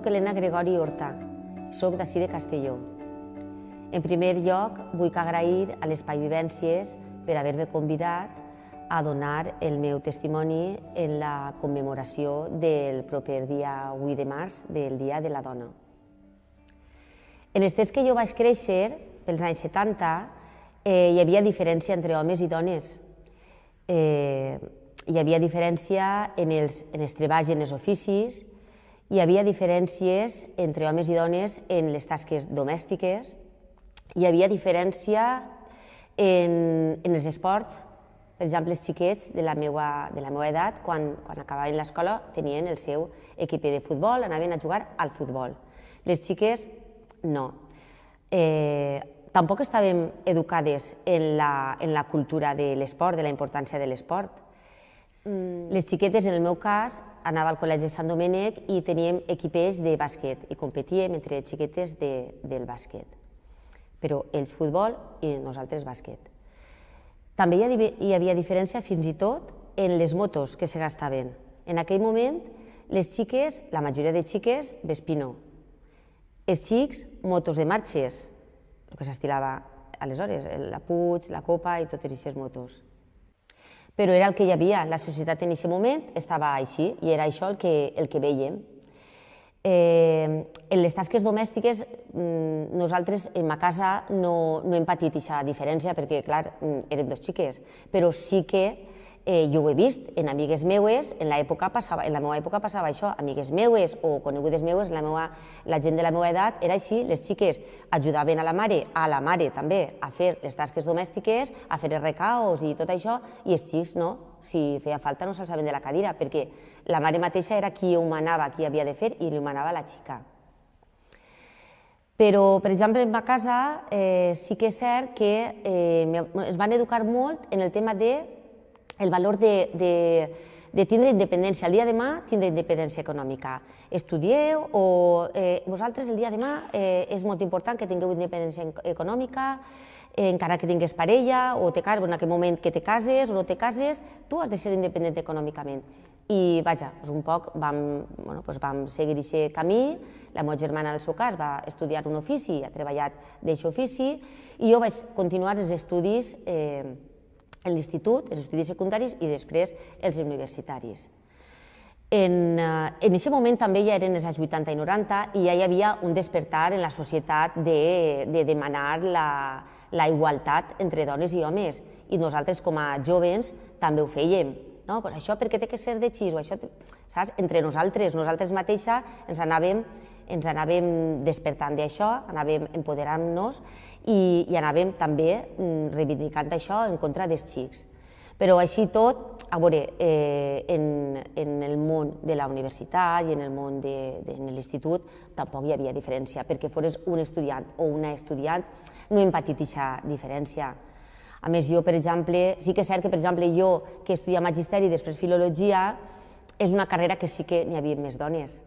Soc Elena Gregori Horta, soc d'ací de Castelló. En primer lloc, vull agrair a l'Espai Vivències per haver-me convidat a donar el meu testimoni en la commemoració del proper dia 8 de març, del Dia de la Dona. En els temps que jo vaig créixer, pels anys 70, hi havia diferència entre homes i dones. Hi havia diferència en els treballs i en els oficis, hi havia diferències entre homes i dones en les tasques domèstiques, hi havia diferència en els esports. Per exemple, els xiquets de la meva edat, quan acabaven l'escola, tenien el seu equip de futbol, anaven a jugar al futbol. Les xiques, no. Tampoc estàvem educades en la cultura de l'esport, de la importància de l'esport. Les xiquetes, en el meu cas, anava al col·legi de Sant Domènec i teníem equipers de bàsquet i competíem entre xiquetes del bàsquet. Però ells futbol i nosaltres bàsquet. També hi havia diferència fins i tot en les motos que se gastaven. En aquell moment, les xiques, la majoria de xiques, Vespino. Els xics, motos de marxes, el que s'estilava aleshores, la Puig, la Copa i totes aquestes motos. Però era el que hi havia, la societat en aquest moment estava així i era això el que vèiem. En les tasques domèstiques, nosaltres en ma casa no hem patit aquesta diferència perquè, clar, érem dos xiques, però sí que jo ho he vist en amigues meues, en la meva època passava això, amigues meues o conegudes meues, la gent de la meva edat era així, les xiques ajudaven a la mare també a fer les tasques domèstiques, a fer els recaus i tot això, i els xics no, si feia falta no s'alçaven de la cadira, perquè la mare mateixa era qui ho manava, qui havia de fer, i li manava la xica. Però, per exemple, en ma casa sí que és cert que es van educar molt en el tema el valor de tindre independència. El dia de demà tindre independència econòmica. Estudieu o vosaltres el dia de demà és molt important que tingueu independència econòmica, encara que tingues parella o en aquell moment que te cases o no te cases, tu has de ser independent econòmicament. I vaja, un poc vam seguir aquest camí. La meva germana, en el seu cas, va estudiar un ofici, ha treballat d'aquest ofici, i jo vaig continuar els estudis en l'institut, els estudis secundaris i després els universitaris. En aquest moment també ja eren els anys 80 i 90 i ja hi havia un despertar en la societat de demanar la igualtat entre dones i homes, i nosaltres com a jóvens també ho fèiem. Això per què té que ser de xis o això, saps? Entre nosaltres mateixes ens anàvem despertant d'això, anàvem empoderant-nos i anàvem també reivindicant això en contra dels xics. Però així tot, a veure, en el món de la universitat i en el món de l'institut tampoc hi havia diferència, perquè fores un estudiant o una estudiant no hem patit aquesta diferència. A més, jo, per exemple, sí que és cert que, per exemple, jo que he estudiat magisteri i després filologia, és una carrera que sí que n'hi havia més dones,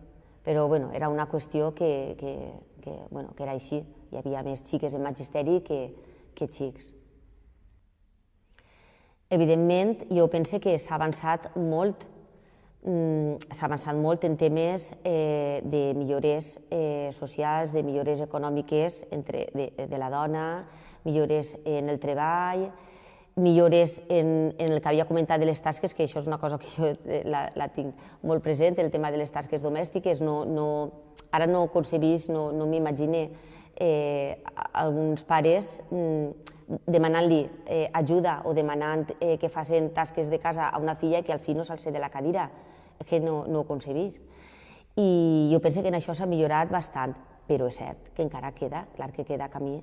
però era una qüestió que era així, hi havia més xiques en magisteri que xics. Evidentment, jo penso que s'ha avançat molt en temes de millores socials, de millores econòmiques de la dona, millores en el treball, millores en el que havia comentat de les tasques, que això és una cosa que jo la tinc molt present, el tema de les tasques domèstiques. Ara no concebís, no m'imagine alguns pares demanant-li ajuda o demanant que facin tasques de casa a una filla que al fi no s'alça de la cadira, que no ho concebís. I jo penso que en això s'ha millorat bastant, però és cert que encara queda, clar que queda camí,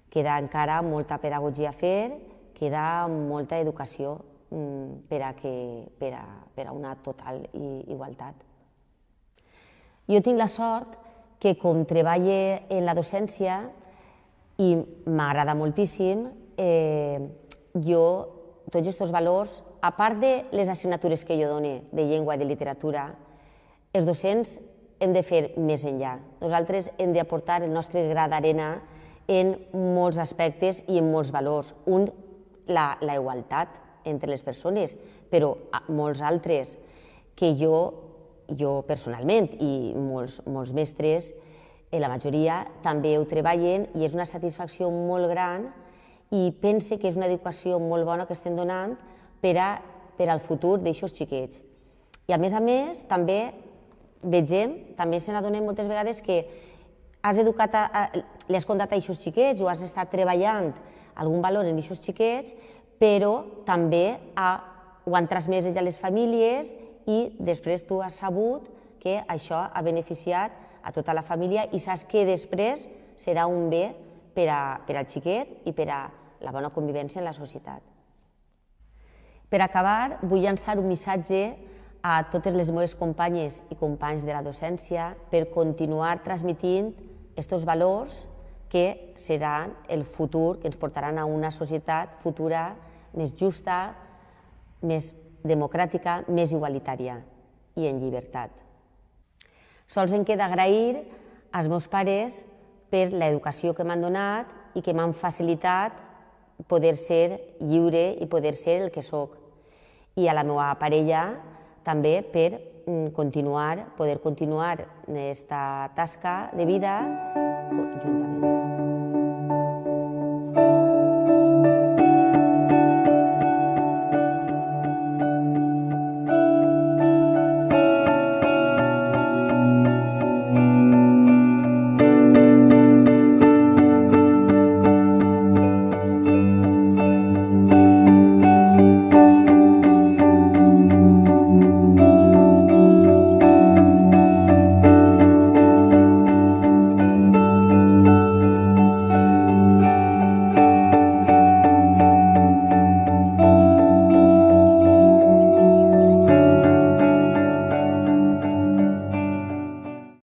queda encara molta pedagogia a fer, queda molta educació per a una total igualtat. Jo tinc la sort que, com treballo en la docència i m'agrada moltíssim, jo tots aquests valors, a part de les assignatures que jo dono de llengua i de literatura, els docents hem de fer més enllà. Nosaltres hem d'aportar el nostre gra d'arena en molts aspectes i en molts valors. Un, la igualtat entre les persones, però molts altres que jo jo personalment i molts mestres, la majoria també ho treballen i és una satisfacció molt gran i pense que és una educació molt bona que estem donant per al futur d'aixòs xiquets. I a més, també vegem, també se n'adonem moltes vegades que li has contat a aquests xiquets o has estat treballant algun valor en aquests xiquets, però també ho han transmès a les famílies i després tu has sabut que això ha beneficiat a tota la família i saps que després serà un bé per al xiquet i per a la bona convivència en la societat. Per acabar, vull llançar un missatge a totes les meves companyes i companys de la docència per continuar transmitint aquests valors que seran el futur, que ens portaran a una societat futura més justa, més democràtica, més igualitària i en llibertat. Sols em queda agrair als meus pares per l'educació que m'han donat i que m'han facilitat poder ser lliure i poder ser el que soc. I a la meva parella també per poder continuar aquesta tasca de vida juntament.